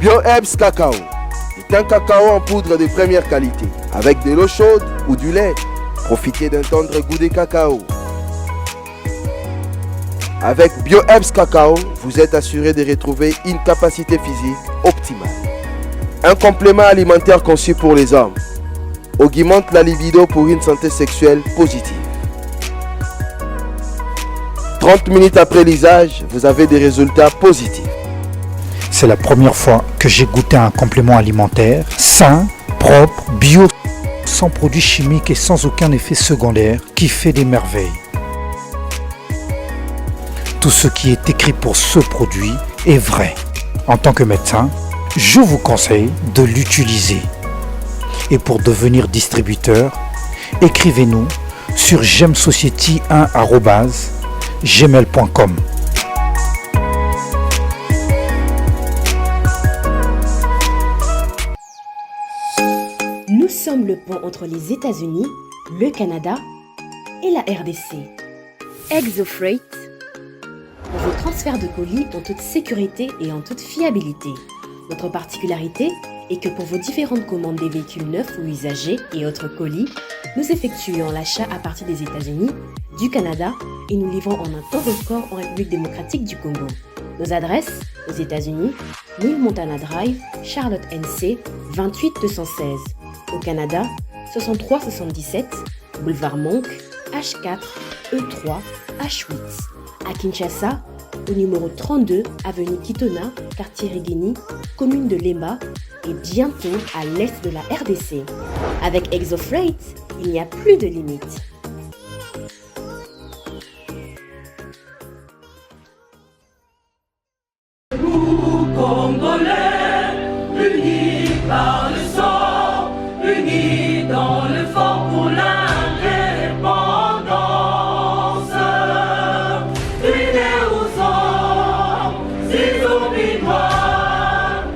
BioHerbs Cacao est un cacao en poudre de première qualité, avec de l'eau chaude ou du lait. Profitez d'un tendre goût de cacao. Avec BioHerbs Cacao, vous êtes assuré de retrouver une capacité physique optimale. Un complément alimentaire conçu pour les hommes augmente la libido pour une santé sexuelle positive. 30 minutes après l'usage, vous avez des résultats positifs. C'est la première fois que j'ai goûté un complément alimentaire sain, propre, bio, sans produits chimiques et sans aucun effet secondaire qui fait des merveilles. Tout ce qui est écrit pour ce produit est vrai. En tant que médecin, je vous conseille de l'utiliser. Et pour devenir distributeur, écrivez-nous sur gemsociety1@gmail.com. Nous sommes le pont entre les États-Unis, le Canada et la RDC. ExoFreight, pour vos transferts de colis en toute sécurité et en toute fiabilité. Notre particularité est que pour vos différentes commandes des véhicules neufs ou usagés et autres colis, nous effectuons l'achat à partir des États-Unis, du Canada et nous livrons en un temps record en République démocratique du Congo. Nos adresses aux États-Unis, 1000 Montana Drive, Charlotte NC, 28216. Au Canada, 6377, Boulevard Monk, H4, E3, H8. À Kinshasa, au numéro 32, avenue Kitona, quartier Rigini, commune de Lemba et bientôt à l'est de la RDC. Avec ExoFreight, il n'y a plus de limites. Nous, Congolais, unis par le sang, unis dans l'effort pour l'indépendance, unis aux hommes, si oublie moi,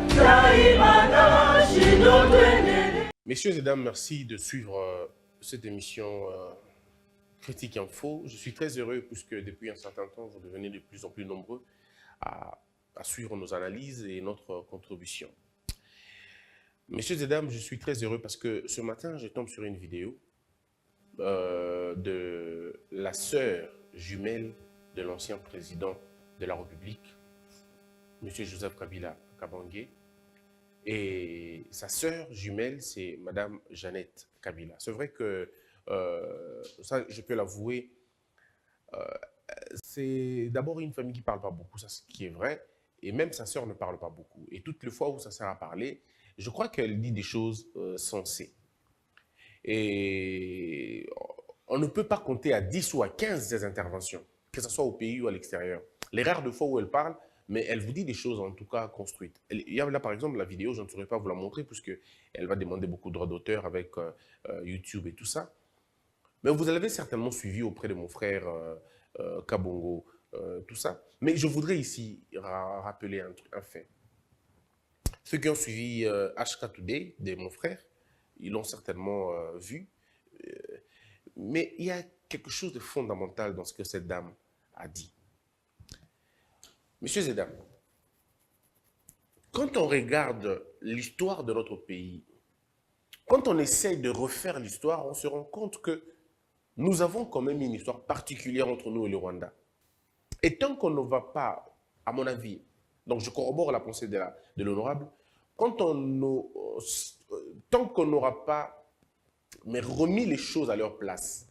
Taïmana, Chinote. Messieurs et dames, merci de suivre cette émission Critique Info. Je suis très heureux puisque depuis un certain temps, vous devenez de plus en plus nombreux à suivre nos analyses et notre contribution. Messieurs et dames, je suis très heureux parce que ce matin, je tombe sur une vidéo de la sœur jumelle de l'ancien président de la République, M. Joseph Kabila Kabange, et sa sœur jumelle, c'est Mme Jeannette Kabila. C'est vrai que, ça, je peux l'avouer, c'est d'abord une famille qui ne parle pas beaucoup, ça ce qui est vrai, et même sa sœur ne parle pas beaucoup. Et toutes les fois où sa sœur a parlé, je crois qu'elle dit des choses sensées. Et on ne peut pas compter à 10 ou à 15 des interventions, que ce soit au pays ou à l'extérieur. Les rares de fois où elle parle, mais elle vous dit des choses en tout cas construites. Il y a là par exemple la vidéo, je ne saurais pas vous la montrer puisqu'elle va demander beaucoup de droits d'auteur avec YouTube et tout ça. Mais vous l'avez certainement suivi auprès de mon frère Kabongo, tout ça. Mais je voudrais ici rappeler un fait. Ceux qui ont suivi HK Today de mon frère, ils l'ont certainement vu. Mais il y a quelque chose de fondamental dans ce que cette dame a dit. Messieurs et dames, quand on regarde l'histoire de notre pays, quand on essaye de refaire l'histoire, on se rend compte que nous avons quand même une histoire particulière entre nous et le Rwanda. Et tant qu'on ne va pas, à mon avis, donc je corrobore la pensée de l'honorable, tant qu'on n'aura pas remis les choses à leur place,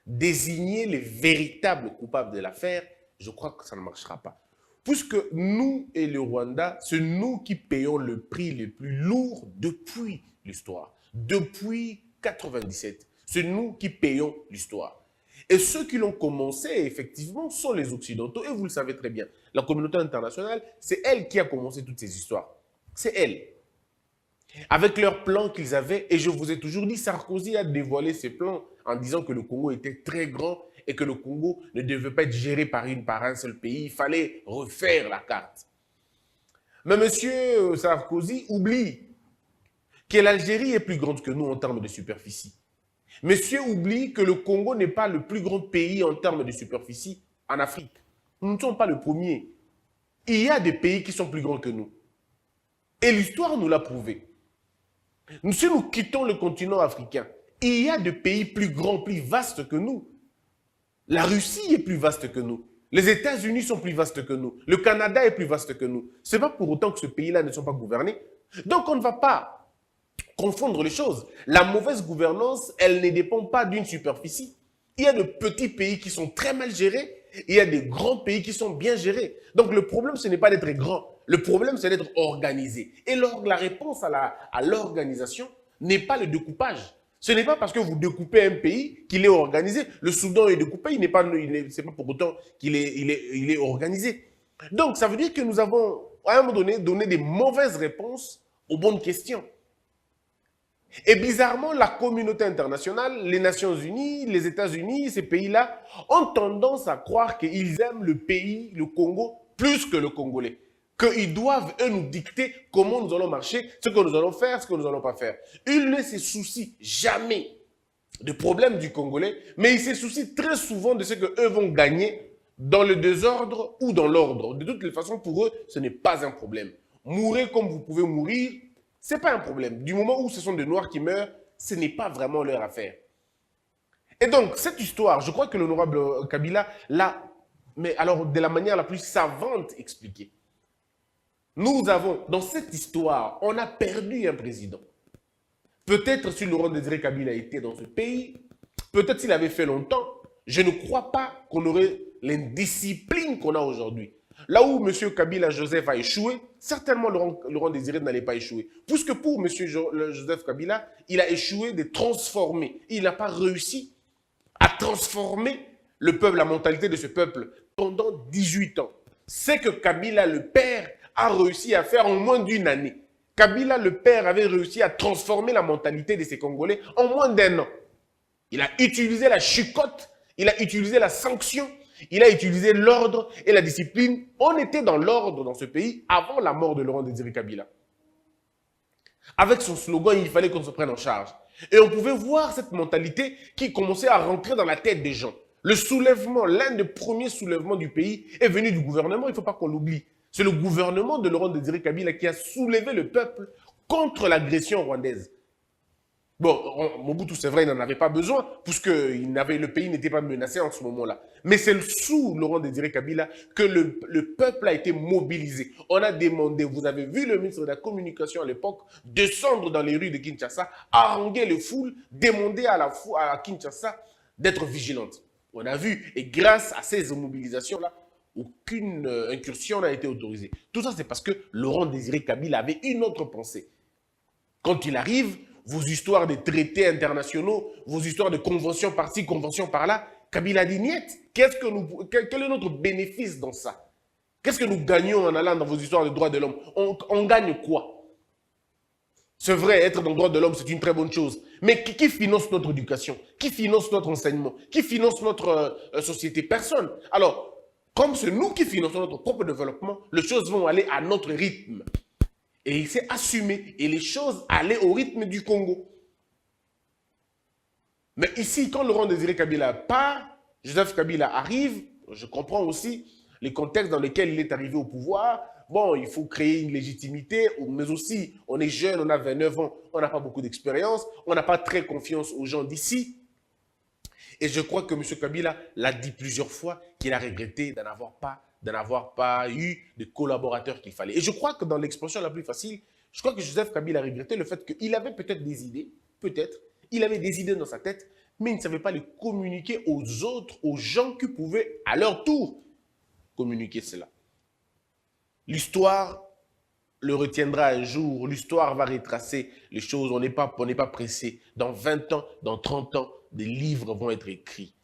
désigné les véritables coupables de l'affaire, je crois que ça ne marchera pas. Puisque nous et le Rwanda, c'est nous qui payons le prix le plus lourd depuis l'histoire. Depuis 1997, c'est nous qui payons l'histoire. Et ceux qui l'ont commencé, effectivement, sont les Occidentaux. Et vous le savez très bien. La communauté internationale, c'est elle qui a commencé toutes ces histoires. C'est elle. Avec leurs plans qu'ils avaient, et je vous ai toujours dit, Sarkozy a dévoilé ses plans en disant que le Congo était très grand et que le Congo ne devait pas être géré par un seul pays. Il fallait refaire la carte. Mais M. Sarkozy oublie que l'Algérie est plus grande que nous en termes de superficie. Monsieur oublie que le Congo n'est pas le plus grand pays en termes de superficie en Afrique. Nous ne sommes pas le premier. Il y a des pays qui sont plus grands que nous. Et l'histoire nous l'a prouvé. Si nous quittons le continent africain, il y a des pays plus grands, plus vastes que nous. La Russie est plus vaste que nous. Les États-Unis sont plus vastes que nous. Le Canada est plus vaste que nous. Ce n'est pas pour autant que ce pays-là ne sont pas gouvernés. Donc on ne va pas confondre les choses. La mauvaise gouvernance, elle ne dépend pas d'une superficie. Il y a de petits pays qui sont très mal gérés. Il y a des grands pays qui sont bien gérés. Donc le problème, ce n'est pas d'être grand. Le problème, c'est d'être organisé. Et la réponse à l'organisation n'est pas le découpage. Ce n'est pas parce que vous découpez un pays qu'il est organisé. Le Soudan est découpé, ce n'est pas pour autant qu'il est organisé. Donc, ça veut dire que nous avons, à un moment donné des mauvaises réponses aux bonnes questions. Et bizarrement, la communauté internationale, les Nations Unies, les États-Unis, ces pays-là, ont tendance à croire qu'ils aiment le pays, le Congo, plus que le Congolais. Qu'ils doivent, eux, nous dicter comment nous allons marcher, ce que nous allons faire, ce que nous n'allons pas faire. Ils ne se soucient jamais des problèmes du Congolais, mais ils se soucient très souvent de ce qu'eux vont gagner dans le désordre ou dans l'ordre. De toutes les façons, pour eux, ce n'est pas un problème. Mourir comme vous pouvez mourir, ce n'est pas un problème. Du moment où ce sont des Noirs qui meurent, ce n'est pas vraiment leur affaire. Et donc, cette histoire, je crois que l'honorable Kabila l'a, mais alors de la manière la plus savante expliquée. Nous avons, dans cette histoire, on a perdu un président. Peut-être si Laurent Désiré Kabila était dans ce pays, peut-être s'il avait fait longtemps, je ne crois pas qu'on aurait l'indiscipline qu'on a aujourd'hui. Là où M. Kabila Joseph a échoué, certainement Laurent Désiré n'allait pas échouer. Puisque pour M. Joseph Kabila, il a échoué de transformer. Il n'a pas réussi à transformer le peuple, la mentalité de ce peuple pendant 18 ans. C'est que Kabila, le père, a réussi à faire en moins d'une année. Kabila, le père, avait réussi à transformer la mentalité de ces Congolais en moins d'un an. Il a utilisé la chicotte, il a utilisé la sanction, il a utilisé l'ordre et la discipline. On était dans l'ordre dans ce pays avant la mort de Laurent Désiré Kabila. Avec son slogan, il fallait qu'on se prenne en charge. Et on pouvait voir cette mentalité qui commençait à rentrer dans la tête des gens. Le soulèvement, l'un des premiers soulèvements du pays est venu du gouvernement, il ne faut pas qu'on l'oublie. C'est le gouvernement de Laurent Désiré Kabila qui a soulevé le peuple contre l'agression rwandaise. Bon, Mobutu, c'est vrai, il n'en avait pas besoin, puisque le pays n'était pas menacé en ce moment-là. Mais c'est sous Laurent Désiré Kabila que le peuple a été mobilisé. On a demandé, vous avez vu le ministre de la Communication à l'époque, descendre dans les rues de Kinshasa, haranguer les foules, demander à Kinshasa d'être vigilante. On a vu, et grâce à ces mobilisations-là, aucune incursion n'a été autorisée. Tout ça, c'est parce que Laurent Désiré Kabila avait une autre pensée. Quand il arrive, vos histoires de traités internationaux, vos histoires de conventions par-ci, conventions par-là, Kabila dit niet. Quel est notre bénéfice dans ça? Qu'est-ce que nous gagnons en allant dans vos histoires de droits de l'homme? On gagne quoi? C'est vrai, être dans le droit de l'homme, c'est une très bonne chose. Mais qui finance notre éducation? Qui finance notre enseignement? Qui finance notre société? Personne. Alors, comme c'est nous qui finançons notre propre développement, les choses vont aller à notre rythme. Et il s'est assumé. Et les choses allaient au rythme du Congo. Mais ici, quand Laurent Désiré Kabila part, Joseph Kabila arrive, je comprends aussi les contextes dans lesquels il est arrivé au pouvoir. Bon, il faut créer une légitimité, mais aussi, on est jeune, on a 29 ans, on n'a pas beaucoup d'expérience, on n'a pas très confiance aux gens d'ici. Et je crois que M. Kabila l'a dit plusieurs fois qu'il a regretté d'en avoir pas eu de collaborateurs qu'il fallait. Et je crois que dans l'expression la plus facile, je crois que Joseph Kabila a regretté le fait qu'il avait peut-être des idées, il avait des idées dans sa tête, mais il ne savait pas les communiquer aux autres, aux gens qui pouvaient à leur tour communiquer cela. L'histoire le retiendra un jour, l'histoire va retracer les choses, on n'est pas pressé. Dans 20 ans, dans 30 ans, des livres vont être écrits.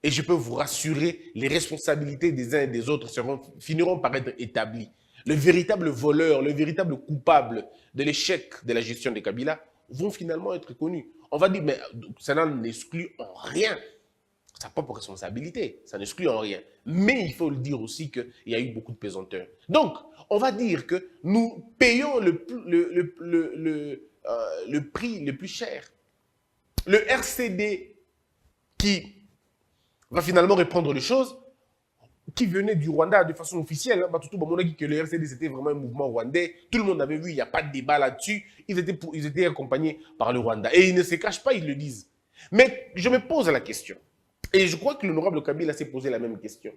Et je peux vous rassurer, les responsabilités des uns et des autres finiront par être établies. Le véritable voleur, le véritable coupable de l'échec de la gestion de Kabila vont finalement être connus. On va dire, mais ça n'en exclut en rien sa propre responsabilité, ça n'exclut en rien. Mais il faut le dire aussi qu'il y a eu beaucoup de pesanteurs. Donc, on va dire que nous payons le prix le plus cher. Le RCD qui va finalement reprendre les choses, qui venaient du Rwanda de façon officielle. Hein, tout le monde a dit que le RCD, c'était vraiment un mouvement rwandais. Tout le monde avait vu, il n'y a pas de débat là-dessus. Ils étaient accompagnés par le Rwanda. Et ils ne se cachent pas, ils le disent. Mais je me pose la question. Et je crois que l'honorable Kabila s'est posé la même question.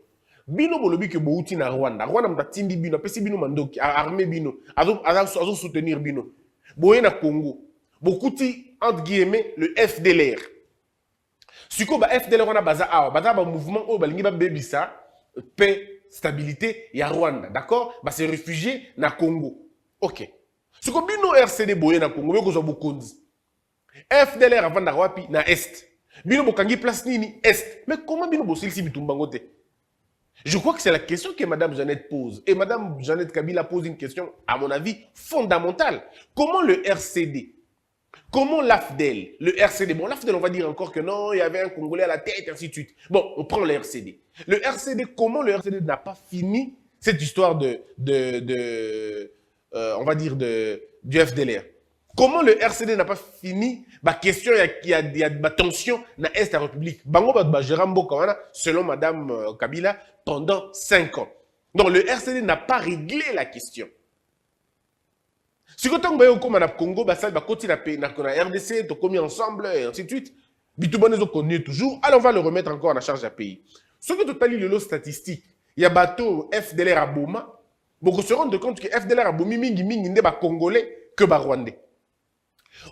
Bino bolobi que bouti na Rwanda. Rwanda mtatindi bino, pesi bino mandoki, armée bino, azo soutenir bino. Boye na Congo. Bokuti, entre guillemets, le FDLR. Siko ba FDLR wana baza awa, baza ba mouvement o balingi ba bebisa, paix, stabilité, ya Rwanda, d'accord? Ba se réfugiés na Congo. OK. Siko bino RCD boye na Congo, beko zo bokonzi. FDLR avant na wapi na Est. Bino bokangi place nini Est. Mais comment bino bosilisi bitumbango te? Je crois que c'est la question que Mme Jeannette pose. Et Mme Jeannette Kabila pose une question, à mon avis, fondamentale. Comment le RCD, comment l'AFDEL, le RCD, bon, l'AFDEL, on va dire encore que non, il y avait un Congolais à la tête, et ainsi de suite. Bon, on prend le RCD. Le RCD, comment le RCD n'a pas fini cette histoire on va dire, du FDLR? Comment le RCD n'a pas fini? Question, il y a tension dans l'Est de la République. Bango Jérambo Kawana, selon Mme Kabila, pendant 5 ans. Donc le RCD n'a pas réglé la question. Si vous avez au Congo, ça va continuer à la RDC, tout commis ensemble, et ainsi de suite. Bitoubane nous connaît toujours. Alors on va le remettre encore en charge à pays. Ce que tu as lu le statistique, il y a bateau FDLR à Boma. Vous se rendre compte que FDLR à Boma, mingi n'est pas congolais que pas rwandais.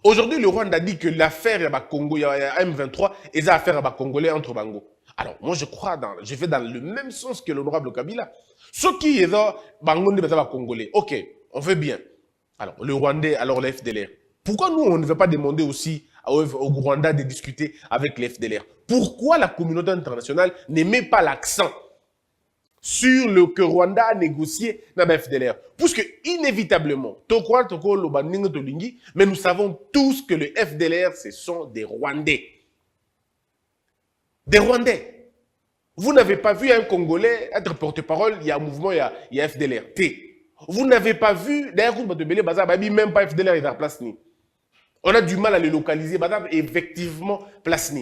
Aujourd'hui, le Rwanda dit que l'affaire est Congo, il y a M23, et ça affaire est Congolais entre Bango. Alors, moi, je vais dans le même sens que l'honorable Kabila. Ce qui est là, Bango n'est pas Congolais. Ok, on fait bien. Alors, le Rwandais, alors le FDLR. Pourquoi nous, on ne veut pas demander aussi au Rwanda de discuter avec le FDLR? Pourquoi la communauté internationale ne met pas l'accent sur le que Rwanda a négocié dans le FDLR? Puisque, inévitablement, mais nous savons tous que le FDLR, ce sont des Rwandais. Des Rwandais. Vous n'avez pas vu un Congolais être porte-parole, il y a un mouvement, il y a FDLR. Vous n'avez pas vu, d'ailleurs, même pas FDLR est en place. On a du mal à les localiser, effectivement, place.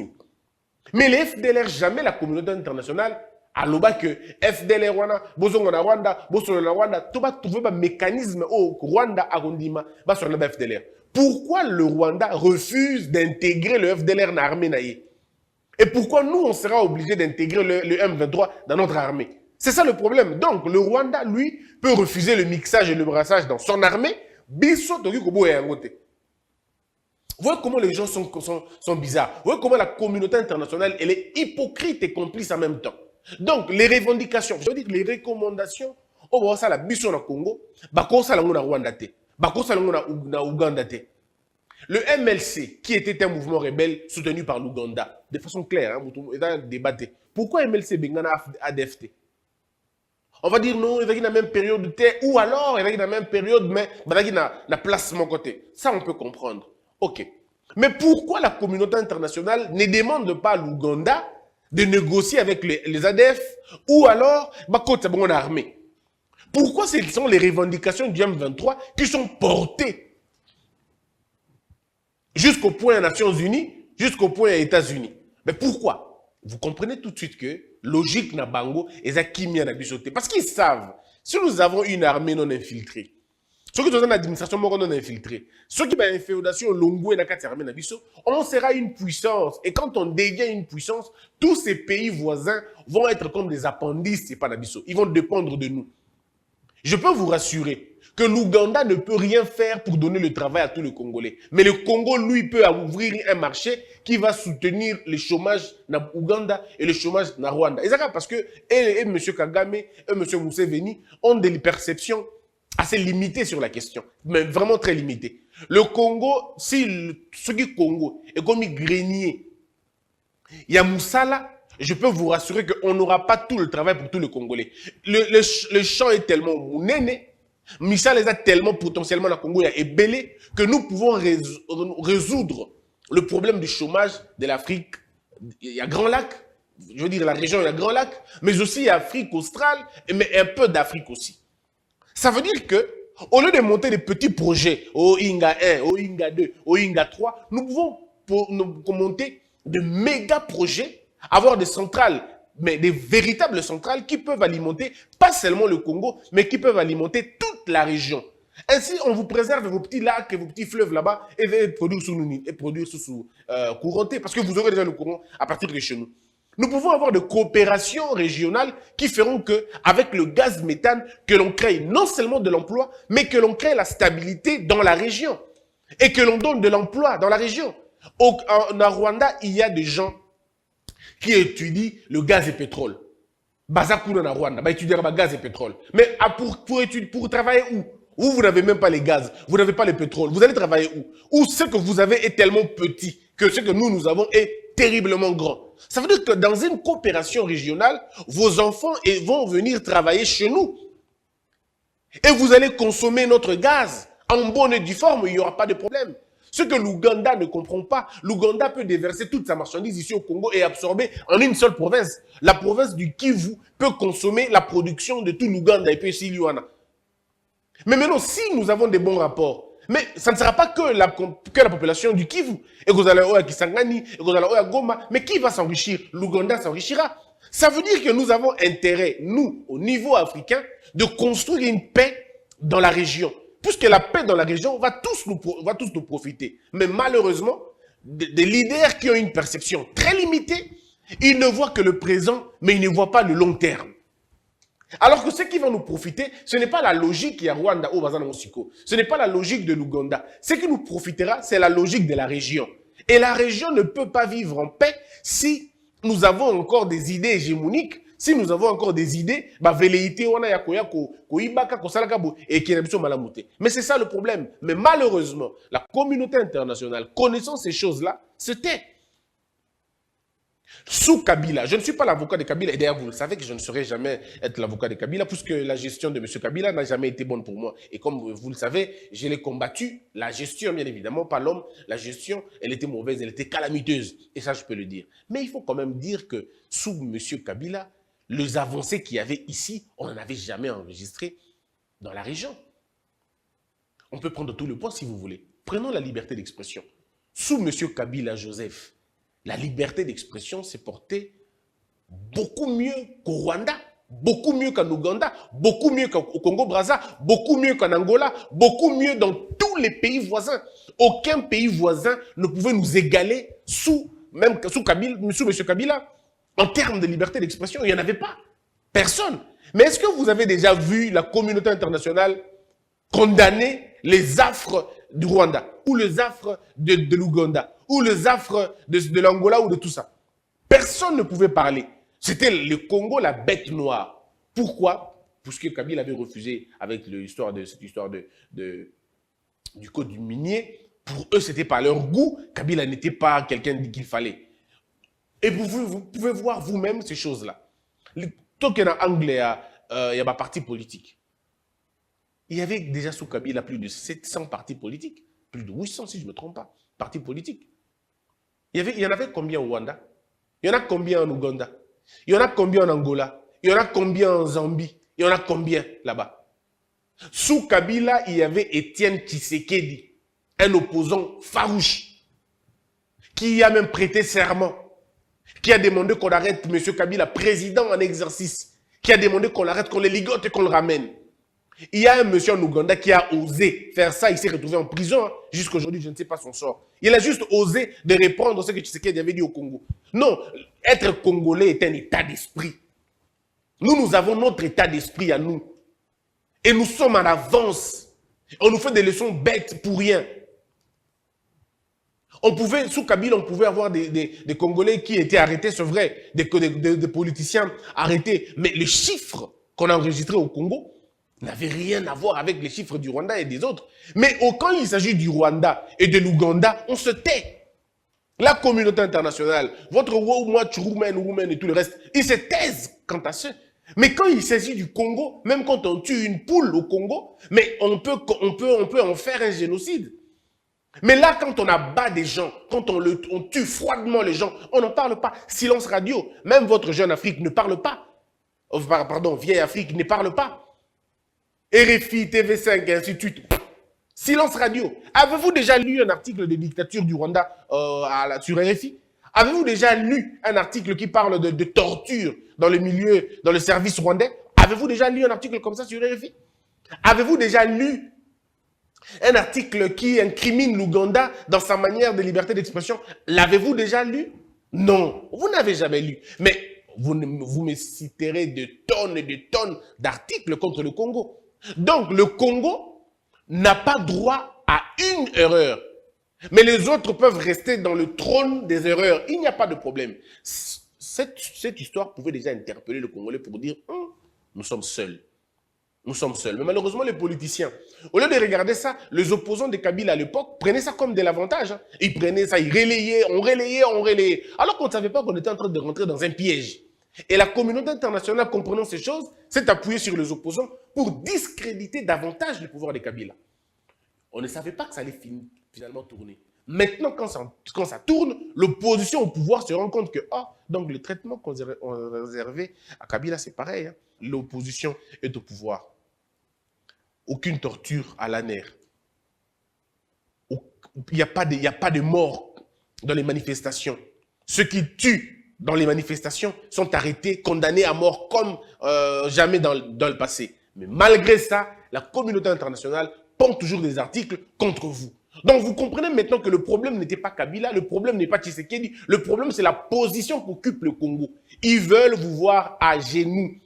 Mais les FDLR, jamais la communauté internationale aloba que FDLR Rwanda, bozongo na Rwanda, bosolo na Rwanda, tout va trouver un mécanisme au Rwanda arrondissement, va sur le FDLR. Pourquoi le Rwanda refuse d'intégrer le FDLR dans l'armée naïe? Et pourquoi nous, on sera obligé d'intégrer le M23 dans notre armée? C'est ça le problème. Donc, le Rwanda, lui, peut refuser le mixage et le brassage dans son armée. Biso toki kobo e angote. Vous voyez comment les gens sont bizarres. Vous voyez comment la communauté internationale, elle est hypocrite et complice en même temps. Donc, les revendications, je veux dire les recommandations, on va ça la biso na Congo, bako ça la na Rwanda te, bako ça la na Ouganda te. Le MLC, qui était un mouvement rebelle soutenu par l'Ouganda, de façon claire, hein, vous avez débatté. Pourquoi MLC bengana ADFT? On va dire non, il y a la même période de terre, ou alors il y a la même période, mais il y a la place de mon côté. Ça, on peut comprendre. Ok. Mais pourquoi la communauté internationale ne demande pas à l'Ouganda de négocier avec les ADF ou alors mon armée? Pourquoi ce sont les revendications du M23 qui sont portées jusqu'au point des Nations Unies, jusqu'au point des États-Unis? Mais pourquoi? Vous comprenez tout de suite que logique na bango et ça qui m'a bichoté. Parce qu'ils savent, si nous avons une armée non infiltrée, ceux qui ont une administration non infiltrée, ceux qui ont une féodation longue et la armée na bicho, on sera une puissance. Et quand on devient une puissance, tous ces pays voisins vont être comme des appendices, c'est pas na bicho. Ils vont dépendre de nous. Je peux vous rassurer que l'Ouganda ne peut rien faire pour donner le travail à tous les Congolais. Mais le Congo, lui, peut ouvrir un marché qui va soutenir le chômage dans l'Ouganda et le chômage dans Rwanda. Et c'est parce que M. Kagame et M. Museveni ont des perceptions assez limitées sur la question, mais vraiment très limitées. Le Congo, si ce qui est Congo est comme un grenier, il y a Moussala, je peux vous rassurer qu'on n'aura pas tout le travail pour tous les Congolais. Le champ est tellement mounéné, Michel les a tellement potentiellement dans le Congo et belé que nous pouvons résoudre le problème du chômage de l'Afrique. Il y a Grand Lac, je veux dire la région, il y a Grand Lac, mais aussi il y a Afrique australe, mais un peu d'Afrique aussi. Ça veut dire que, au lieu de monter des petits projets, au Inga 1, au Inga 2, au Inga 3, nous pouvons monter de méga projets, avoir des centrales mais des véritables centrales qui peuvent alimenter, pas seulement le Congo, mais qui peuvent alimenter toute la région. Ainsi, on vous préserve vos petits lacs et vos petits fleuves là-bas et produire sous couronté, parce que vous aurez déjà le courant à partir de chez nous. Nous pouvons avoir des coopérations régionales qui feront que, avec le gaz méthane, que l'on crée non seulement de l'emploi, mais que l'on crée la stabilité dans la région et que l'on donne de l'emploi dans la région. En Rwanda, il y a des gens qui étudient le gaz et pétrole. Bazakuna na Rwanda, bah étudier le gaz et pétrole. Mais pour travailler où? Où vous n'avez même pas les gaz, vous n'avez pas le pétrole, vous allez travailler où? Où ce que vous avez est tellement petit que ce que nous avons est terriblement grand. Ça veut dire que dans une coopération régionale, vos enfants vont venir travailler chez nous. Et vous allez consommer notre gaz en bonne et due forme, il n'y aura pas de problème. Ce que l'Ouganda ne comprend pas, l'Ouganda peut déverser toute sa marchandise ici au Congo et absorber en une seule province. La province du Kivu peut consommer la production de tout l'Ouganda et puis ici l'Uana. Mais maintenant, si nous avons des bons rapports, mais ça ne sera pas que la population du Kivu, et vous allez à Kisangani, et vous allez à Goma, mais qui va s'enrichir? L'Ouganda s'enrichira. Ça veut dire que nous avons intérêt, nous, au niveau africain, de construire une paix dans la région. Puisque la paix dans la région va tous nous profiter. Mais malheureusement, des leaders qui ont une perception très limitée, ils ne voient que le présent, mais ils ne voient pas le long terme. Alors que ce qui va nous profiter, ce n'est pas la logique qui est à Rwanda ou Bazana Mosiko. Ce n'est pas la logique de l'Ouganda. Ce qui nous profitera, c'est la logique de la région. Et la région ne peut pas vivre en paix si nous avons encore des idées hégémoniques, si nous avons encore des idées, mais c'est ça le problème. Mais malheureusement, la communauté internationale, connaissant ces choses-là, se tait. Sous Kabila, je ne suis pas l'avocat de Kabila, et d'ailleurs vous le savez que je ne saurais jamais être l'avocat de Kabila, puisque la gestion de M. Kabila n'a jamais été bonne pour moi. Et comme vous le savez, je l'ai combattu, la gestion bien évidemment, pas l'homme, la gestion, elle était mauvaise, elle était calamiteuse, et ça je peux le dire. Mais il faut quand même dire que sous M. Kabila, les avancées qu'il y avait ici, on n'en avait jamais enregistré dans la région. On peut prendre tout le poids si vous voulez. Prenons la liberté d'expression. Sous M. Kabila Joseph, la liberté d'expression s'est portée beaucoup mieux qu'au Rwanda, beaucoup mieux qu'en Ouganda, beaucoup mieux qu'au Congo-Brazza, beaucoup mieux qu'en Angola, beaucoup mieux dans tous les pays voisins. Aucun pays voisin ne pouvait nous égaler sous M. Kabila. En termes de liberté d'expression, il n'y en avait pas. Personne. Mais est-ce que vous avez déjà vu la communauté internationale condamner les affres du Rwanda, ou les affres de l'Ouganda, ou les affres de l'Angola, ou de tout ça? Personne ne pouvait parler. C'était le Congo, la bête noire. Pourquoi? Parce que Kabila avait refusé, avec cette histoire du code du minier. Pour eux, c'était pas leur goût. Kabila n'était pas quelqu'un qu'il fallait. Et vous pouvez voir vous-même ces choses-là. Tant qu'il y a en Anglais, il y a un parti politique. Il y avait déjà sous Kabila plus de 700 partis politiques. Plus de 800, si je ne me trompe pas, partis politiques. Il y en avait combien au Rwanda? Il y en a combien en Ouganda? Il y en a combien en Angola? Il y en a combien en Zambie? Il y en a combien là-bas? Sous Kabila, il y avait Étienne Tshisekedi, un opposant farouche, qui a même prêté serment, qui a demandé qu'on arrête M. Kabila, président en exercice, qui a demandé qu'on l'arrête, qu'on le ligote et qu'on le ramène. Il y a un monsieur en Ouganda qui a osé faire ça, il s'est retrouvé en prison. Hein. Jusqu'aujourd'hui, je ne sais pas son sort. Il a juste osé de répondre ce que Tshisekedi avait dit au Congo. Non, être congolais est un état d'esprit. Nous avons notre état d'esprit à nous. Et nous sommes en avance. On nous fait des leçons bêtes pour rien. Sous Kabila, on pouvait avoir des Congolais qui étaient arrêtés, c'est vrai, des politiciens arrêtés. Mais les chiffres qu'on a enregistrés au Congo n'avaient rien à voir avec les chiffres du Rwanda et des autres. Mais quand il s'agit du Rwanda et de l'Ouganda, on se tait. La communauté internationale, votre Roumaine et tout le reste, ils se taisent quant à ça. Mais quand il s'agit du Congo, même quand on tue une poule au Congo, mais on peut en faire un génocide. Mais là, quand on abat des gens, quand on tue froidement les gens, on n'en parle pas. Silence radio. Même votre Jeune Afrique ne parle pas. Pardon, Vieille Afrique ne parle pas. RFI, TV5 et ainsi de suite. Silence radio. Avez-vous déjà lu un article de dictature du Rwanda sur RFI? Avez-vous déjà lu un article qui parle de torture dans le milieu, dans le service rwandais? Avez-vous déjà lu un article comme ça sur RFI? Avez-vous déjà lu un article qui incrimine l'Ouganda dans sa manière de liberté d'expression? L'avez-vous déjà lu? Non, vous n'avez jamais lu. Mais vous me citerez de tonnes et de tonnes d'articles contre le Congo. Donc, le Congo n'a pas droit à une erreur. Mais les autres peuvent rester dans le trône des erreurs. Il n'y a pas de problème. Cette histoire pouvait déjà interpeller le Congolais pour dire nous sommes seuls. Nous sommes seuls. Mais malheureusement, les politiciens, au lieu de regarder ça, les opposants de Kabila à l'époque prenaient ça comme de l'avantage. Hein. Ils prenaient ça, ils relayaient, on relayait. Alors qu'on ne savait pas qu'on était en train de rentrer dans un piège. Et la communauté internationale, comprenant ces choses, s'est appuyée sur les opposants pour discréditer davantage le pouvoir de Kabila. On ne savait pas que ça allait finalement tourner. Maintenant, quand ça tourne, l'opposition au pouvoir se rend compte que, donc le traitement qu'on réservait à Kabila, c'est pareil. Hein. L'opposition est au pouvoir. Aucune torture à la nerf. Il n'y a pas de mort dans les manifestations. Ceux qui tuent dans les manifestations sont arrêtés, condamnés à mort comme jamais dans le passé. Mais malgré ça, la communauté internationale pond toujours des articles contre vous. Donc vous comprenez maintenant que le problème n'était pas Kabila, le problème n'est pas Tshisekedi, le problème c'est la position qu'occupe le Congo. Ils veulent vous voir à genoux.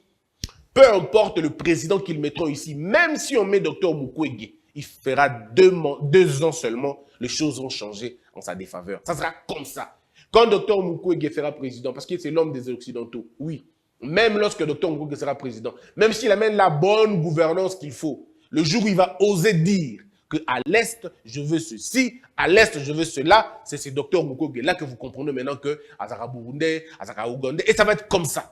Peu importe le président qu'ils mettront ici, même si on met Dr Mukwege, il fera 2 ans seulement, les choses vont changer en sa défaveur. Ça sera comme ça. Quand Dr Mukwege sera président, parce que c'est l'homme des Occidentaux, oui, même lorsque Dr Mukwege sera président, même s'il amène la bonne gouvernance qu'il faut, le jour où il va oser dire qu'à l'Est, je veux ceci, à l'Est, je veux cela, c'est ce Dr Mukwege là que vous comprenez maintenant que Azara Burundais, Azara Ougandais, et ça va être comme ça.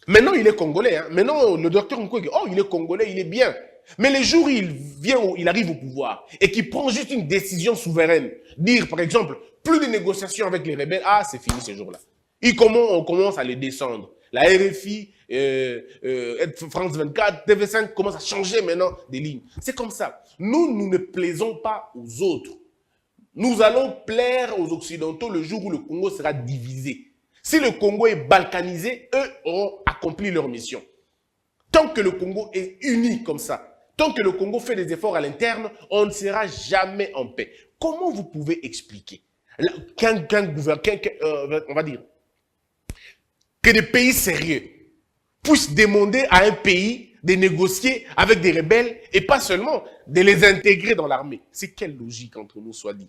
Maintenant, il est congolais. Hein. Maintenant, le docteur Mukwege, il est congolais, il est bien. Mais les jours où il arrive au pouvoir et qu'il prend juste une décision souveraine, dire par exemple, plus de négociations avec les rebelles, c'est fini ce jour-là. On commence à les descendre. La RFI, France 24, TV5 commence à changer maintenant des lignes. C'est comme ça. Nous ne plaisons pas aux autres. Nous allons plaire aux Occidentaux le jour où le Congo sera divisé. Si le Congo est balkanisé, eux auront accompli leur mission. Tant que le Congo est uni comme ça, tant que le Congo fait des efforts à l'interne, on ne sera jamais en paix. Comment vous pouvez expliquer on va dire, que des pays sérieux puissent demander à un pays de négocier avec des rebelles et pas seulement de les intégrer dans l'armée? C'est quelle logique entre nous soit dit?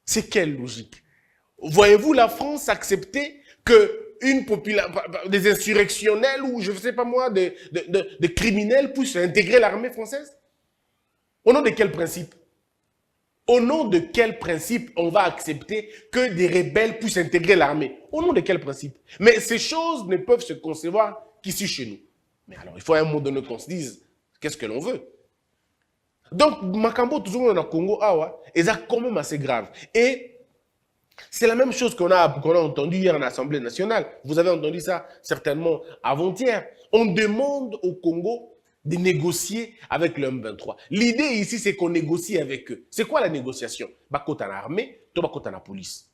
C'est quelle logique? Voyez-vous la France accepter que des insurrectionnels ou je ne sais pas moi, des criminels puissent intégrer l'armée française? Au nom de quel principe? Au nom de quel principe on va accepter que des rebelles puissent intégrer l'armée? Au nom de quel principe? Mais ces choses ne peuvent se concevoir qu'ici chez nous. Mais alors, il faut à un moment donné qu'on se dise qu'est-ce que l'on veut. Donc, Makambo, toujours dans le Congo, et ça quand même assez grave. Et c'est la même chose qu'on a entendu hier en Assemblée nationale. Vous avez entendu ça certainement avant-hier. On demande au Congo de négocier avec le M23. L'idée ici, c'est qu'on négocie avec eux. C'est quoi la négociation? Bakota en armée, toi bakota en police.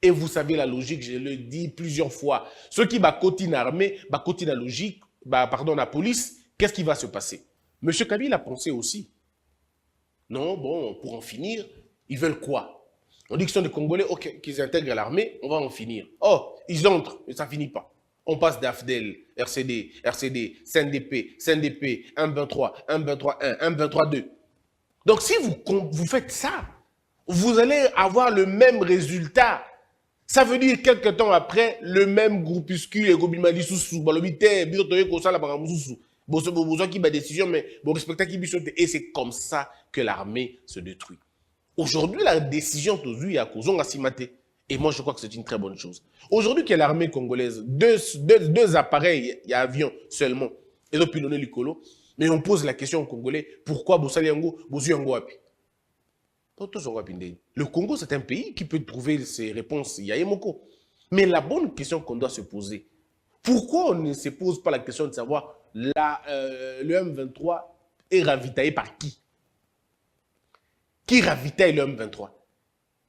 Et vous savez la logique, je le dis plusieurs fois. Ceux qui bakota en armée, bakota en logique, la police, qu'est-ce qui va se passer? Monsieur Kabila a pensé aussi. Non, bon, pour en finir, ils veulent quoi? On dit qu'ils sont des Congolais, ok, qu'ils intègrent l'armée, on va en finir. Ils entrent, mais ça ne finit pas. On passe d'AFDEL, RCD, CNDP, 123, 123-1, 123-2. Donc si vous faites ça, vous allez avoir le même résultat. Ça veut dire quelque temps après, le même groupuscule, et Gobimali Soussou, et c'est comme ça que l'armée se détruit. Aujourd'hui, la décision est à Kozonga Simate. Et moi, je crois que c'est une très bonne chose. Aujourd'hui, qu'il y a l'armée congolaise, deux appareils, il y a avion seulement, et le pilonné Likolo, mais on pose la question aux Congolais, pourquoi Bosaliango, Bozuyango Api? Le Congo, c'est un pays qui peut trouver ses réponses. Il y a Yemoko. Mais la bonne question qu'on doit se poser, pourquoi on ne se pose pas la question de savoir le M23 est ravitaillé par qui? Qui ravitaille le M23?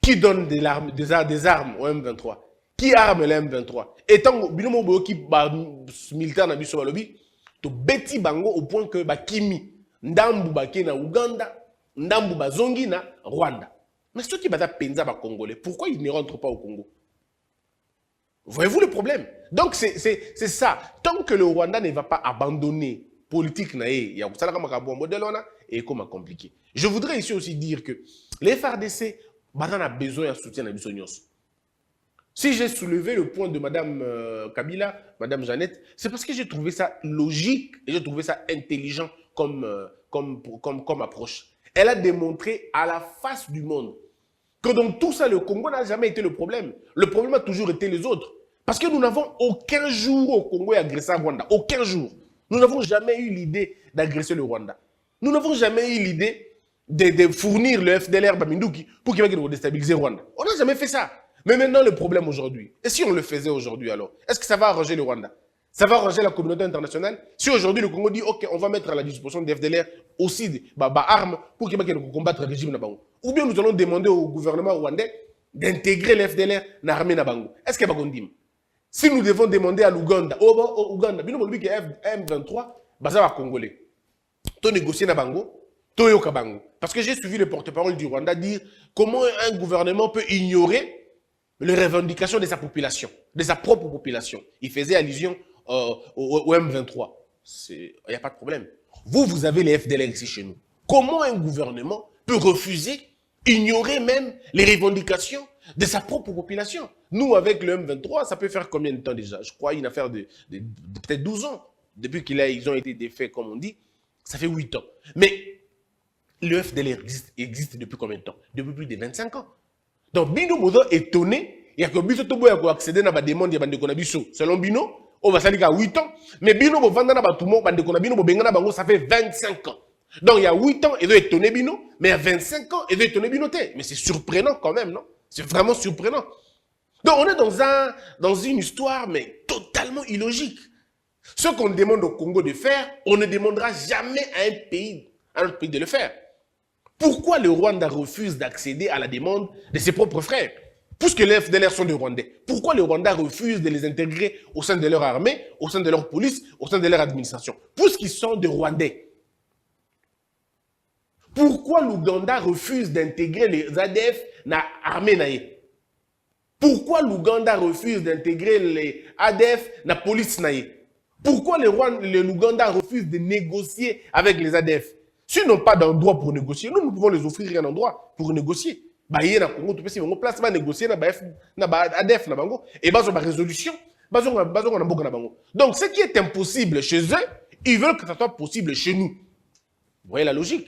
Qui donne des armes au M23? Qui arme le M23? Et tant que qui militaire na biso balobi, to beti bango au point que kimi ndambu bake na Ouganda, ndambu bazongi na Rwanda. Mais ceux qui bata penza ba Congolais, pourquoi ils ne rentrent pas au Congo? Voyez-vous le problème? Donc c'est ça. Tant que le Rwanda ne va pas abandonner politique nae, il y a un modèle et comment compliqué. Je voudrais ici aussi dire que les FARDC a besoin de soutien à Bissonios. Si j'ai soulevé le point de Madame Kabila, Madame Jeannette, c'est parce que j'ai trouvé ça logique et j'ai trouvé ça intelligent comme approche. Elle a démontré à la face du monde que dans tout ça, le Congo n'a jamais été le problème. Le problème a toujours été les autres. Parce que nous n'avons aucun jour au Congo agressé le Rwanda. Aucun jour. Nous n'avons jamais eu l'idée d'agresser le Rwanda. Nous n'avons jamais eu l'idée de fournir le FDLR Bamindouki pour qu'il va déstabiliser le Rwanda. On n'a jamais fait ça. Mais maintenant, le problème aujourd'hui, et si on le faisait aujourd'hui alors, est-ce que ça va arranger le Rwanda? Ça va arranger la communauté internationale? Si aujourd'hui le Congo dit, ok, on va mettre à la disposition des FDLR aussi des armes pour qu'ils puissent combattre le régime Nabango. Ou bien nous allons demander au gouvernement rwandais d'intégrer les FDLR dans l'armée Nabango. Est-ce qu'il y a Bagondim? Si nous devons demander à l'Ouganda, au Ouganda, nous avons dit que M23, ça va Congolais. Tu négocier Nabango, tu yoka Bango. Parce que j'ai suivi le porte-parole du Rwanda dire comment un gouvernement peut ignorer les revendications de sa population, de sa propre population. Il faisait allusion au M23. Il n'y a pas de problème. Vous avez les FDLR ici chez nous. Comment un gouvernement peut refuser, ignorer même les revendications de sa propre population? Nous, avec le M23, ça peut faire combien de temps déjà? Je crois une affaire de peut-être 12 ans. Depuis qu'ils ont été défaits, comme on dit, ça fait 8 ans. Mais le FDLR existe depuis combien de temps? Depuis plus de 25 ans. Donc, Bino Mozo est étonné, il y a que Biso Tobo a accédé à la demande de Biso. Selon Bino, on va s'allier à 8 ans. Mais Bino Bovanda na Batumo, Bino Bengana Bango, ça fait 25 ans. Donc, il y a 8 ans, il doit étonner Bino, mais il y a 25 ans, il doit étonner Bino. Mais c'est surprenant quand même, non? C'est vraiment surprenant. Donc, on est dans une histoire, mais totalement illogique. Ce qu'on demande au Congo de faire, on ne demandera jamais à un autre pays de le faire. Pourquoi le Rwanda refuse d'accéder à la demande de ses propres frères? Puisque les FDLR sont des Rwandais. Pourquoi le Rwanda refuse de les intégrer au sein de leur armée, au sein de leur police, au sein de leur administration? Puisqu'ils sont des Rwandais. Pourquoi l'Ouganda refuse d'intégrer les ADF dans l'armée? Pourquoi l'Ouganda refuse d'intégrer les ADF dans la police? Pourquoi l'Ouganda refuse de négocier avec les ADF? S'ils n'ont pas d'endroit pour négocier, nous pouvons les offrir un endroit pour négocier. Il y a un place pour négocier ADF, et une résolution. Donc, ce qui est impossible chez eux, ils veulent que ça soit possible chez nous. Vous voyez la logique?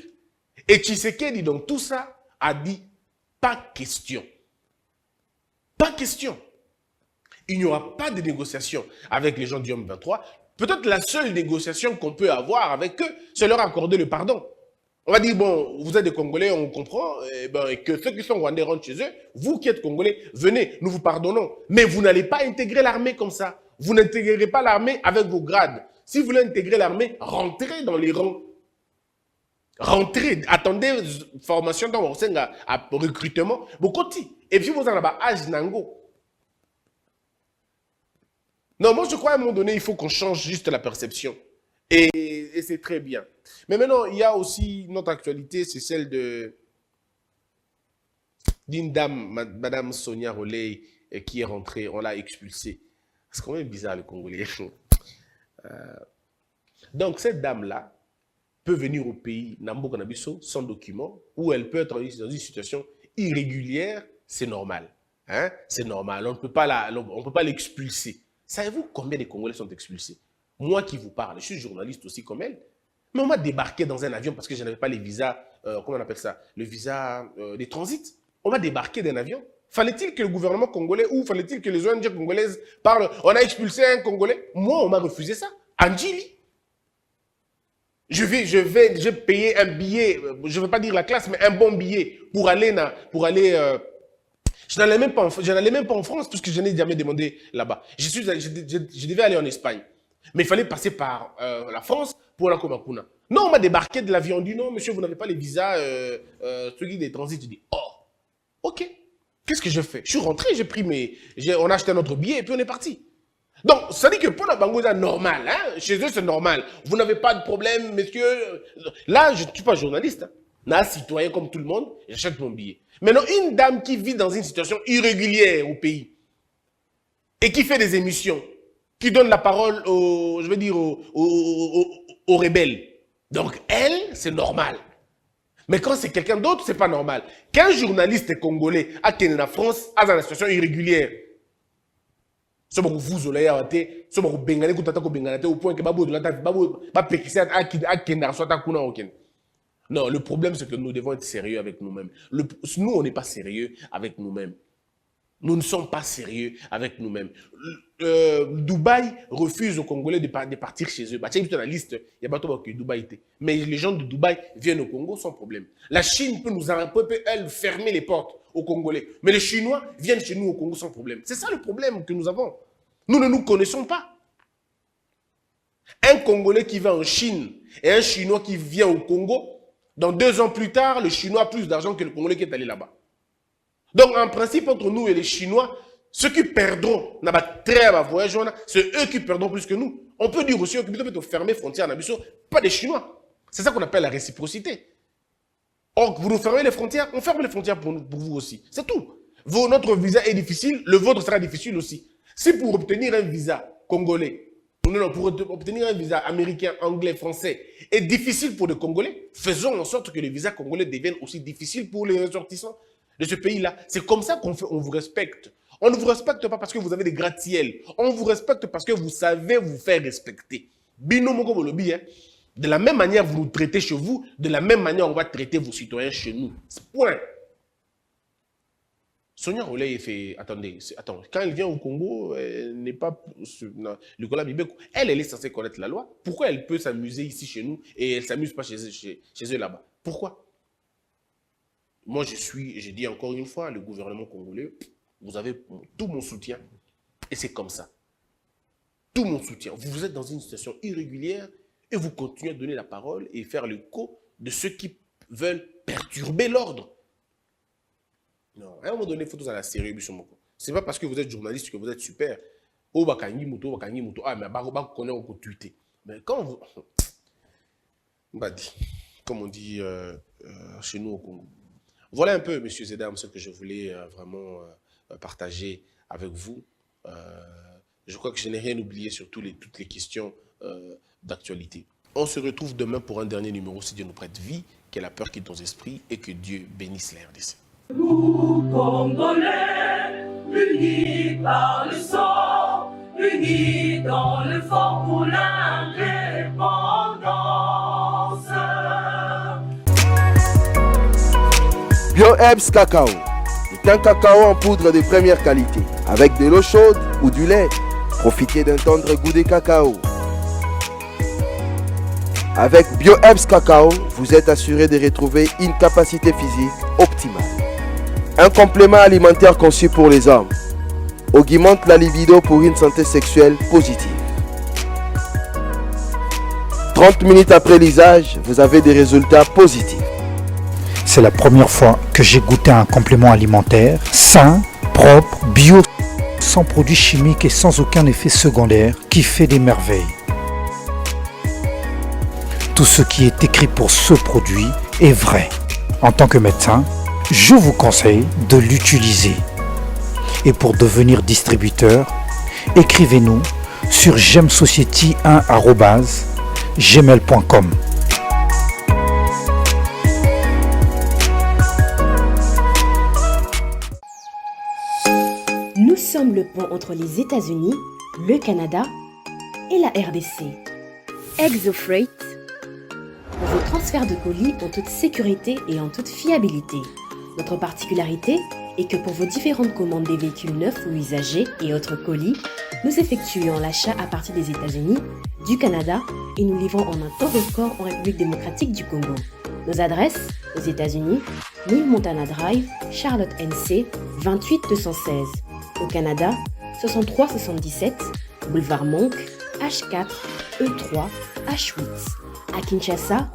Et Tshisekedi, donc tout ça, a dit pas question. Pas question. Il n'y aura pas de négociation avec les gens du M23. Peut-être la seule négociation qu'on peut avoir avec eux, c'est leur accorder le pardon. On va dire, bon, vous êtes des Congolais, on comprend, et que ceux qui sont Rwandais rentrent chez eux, vous qui êtes Congolais, venez, nous vous pardonnons. Mais vous n'allez pas intégrer l'armée comme ça. Vous n'intégrerez pas l'armée avec vos grades. Si vous voulez intégrer l'armée, rentrez dans les rangs. Rentrez, attendez formation dans votre recrutement. Et puis vous en avez âge nango. Non, moi je crois à un moment donné, il faut qu'on change juste la perception. Et c'est très bien. Mais maintenant, il y a aussi notre actualité, c'est celle d'une dame, Madame Sonia Roley, qui est rentrée, on l'a expulsée. C'est quand même bizarre le Congolais. Donc cette dame-là peut venir au pays Nambo Nabiso sans document, ou elle peut être dans une situation irrégulière, c'est normal. Hein? C'est normal, on ne peut pas l'expulser. Savez-vous combien de Congolais sont expulsés? Moi qui vous parle, je suis journaliste aussi comme elle, mais on m'a débarqué dans un avion parce que je n'avais pas les visas, comment on appelle ça? Le visa de transit. On m'a débarqué d'un avion. Fallait-il que le gouvernement congolais ou fallait-il que les ONG congolaises parlent, on a expulsé un Congolais? Moi, on m'a refusé ça. Anjili. Je vais payer un billet, je ne veux pas dire la classe, mais un bon billet pour aller je n'allais même pas en France, puisque je n'ai jamais demandé là-bas. Je devais aller en Espagne. Mais il fallait passer par la France pour la Komakuna. Non, on m'a débarqué de l'avion. On dit non, monsieur, vous n'avez pas les visas, trucs des transits. Je dis, oh, ok. Qu'est-ce que je fais? Je suis rentré, on a acheté un autre billet et puis on est parti. Donc, ça dit que pour la Bango, c'est normal. Hein? Chez eux, c'est normal. Vous n'avez pas de problème, messieurs. Là, je ne suis pas journaliste. Hein. Je suis un citoyen comme tout le monde. J'achète mon billet. Maintenant, une dame qui vit dans une situation irrégulière au pays et qui fait des émissions, qui donne la parole aux rebelles. Donc, elle, c'est normal. Mais quand c'est quelqu'un d'autre, c'est pas normal. Qu'un journaliste congolais a quitté la France, a dans une situation irrégulière. Au point que non, le problème, c'est que nous devons être sérieux avec nous-mêmes. Nous, on n'est pas sérieux avec nous-mêmes. Nous ne sommes pas sérieux avec nous-mêmes. Dubaï refuse aux Congolais de partir chez eux. Il y a la liste, il y a pas que Dubaï était. Mais les gens de Dubaï viennent au Congo sans problème. La Chine peut elle, fermer les portes aux Congolais. Mais les Chinois viennent chez nous au Congo sans problème. C'est ça le problème que nous avons. Nous ne nous connaissons pas. Un Congolais qui va en Chine et un Chinois qui vient au Congo, dans 2 ans plus tard, le Chinois a plus d'argent que le Congolais qui est allé là-bas. Donc, en principe, entre nous et les Chinois, ceux qui perdront dans le voyage, c'est eux qui perdront plus que nous. On peut dire aussi que nous fermer les frontières, pas des Chinois. C'est ça qu'on appelle la réciprocité. Or, vous nous fermez les frontières, on ferme les frontières pour vous aussi. C'est tout. Notre visa est difficile, le vôtre sera difficile aussi. Si pour obtenir un visa congolais, pour obtenir un visa américain, anglais, français, est difficile pour les Congolais, faisons en sorte que les visas congolais deviennent aussi difficiles pour les ressortissants de ce pays-là. C'est comme ça qu'on vous respecte. On ne vous respecte pas parce que vous avez des gratte-ciels. On vous respecte parce que vous savez vous faire respecter. De la même manière vous nous traitez chez vous, de la même manière on va traiter vos citoyens chez nous. Point. Sonia Roley fait... Attendez, quand elle vient au Congo, elle n'est pas... Elle est censée connaître la loi. Pourquoi elle peut s'amuser ici chez nous et elle ne s'amuse pas chez eux là-bas? Pourquoi? Moi, je dis encore une fois, le gouvernement congolais, vous avez tout mon soutien. Et c'est comme ça. Tout mon soutien. Vous êtes dans une situation irrégulière et vous continuez à donner la parole et faire le coup de ceux qui veulent perturber l'ordre. Non, à un moment donné, il faut tous à la sérieux. Ce n'est pas parce que vous êtes journaliste que vous êtes super. Ah, mais mais quand vous... Comme on dit chez nous au Congo. Voilà un peu, messieurs et dames, ce que je voulais vraiment partager avec vous. Je crois que je n'ai rien oublié sur toutes les questions d'actualité. On se retrouve demain pour un dernier numéro, si Dieu nous prête vie, que la peur quitte nos esprits et que Dieu bénisse la RDC. Nous, Congolais, unis par le sang, unis dans le fort pour l'indépendance. BioHerbs Cacao est un cacao en poudre de première qualité, avec de l'eau chaude ou du lait. Profitez d'un tendre goût de cacao. Avec BioHerbs Cacao, vous êtes assuré de retrouver une capacité physique optimale. Un complément alimentaire conçu pour les hommes. Augmente la libido pour une santé sexuelle positive. 30 minutes après l'usage, vous avez des résultats positifs. C'est la première fois que j'ai goûté un complément alimentaire sain, propre, bio, sans produits chimiques et sans aucun effet secondaire qui fait des merveilles. Tout ce qui est écrit pour ce produit est vrai. En tant que médecin, je vous conseille de l'utiliser. Et pour devenir distributeur, écrivez-nous sur gemsociety1@gmail.com. Nous sommes le pont entre les États-Unis, le Canada et la RDC. ExoFreight, pour vos transferts de colis en toute sécurité et en toute fiabilité. Notre particularité est que pour vos différentes commandes des véhicules neufs ou usagés et autres colis, nous effectuons l'achat à partir des États-Unis, du Canada et nous livrons en un temps record en République démocratique du Congo. Nos adresses aux États-Unis, 1000 Montana Drive, Charlotte NC, 28216. Au Canada, 6377, Boulevard Monk, H4, E3, H8. À Kinshasa,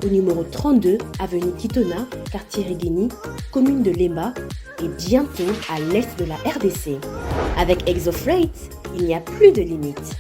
au numéro 32, avenue Kitona, quartier Riguini, commune de Lemba, et bientôt à l'est de la RDC. Avec ExoFreight, il n'y a plus de limite.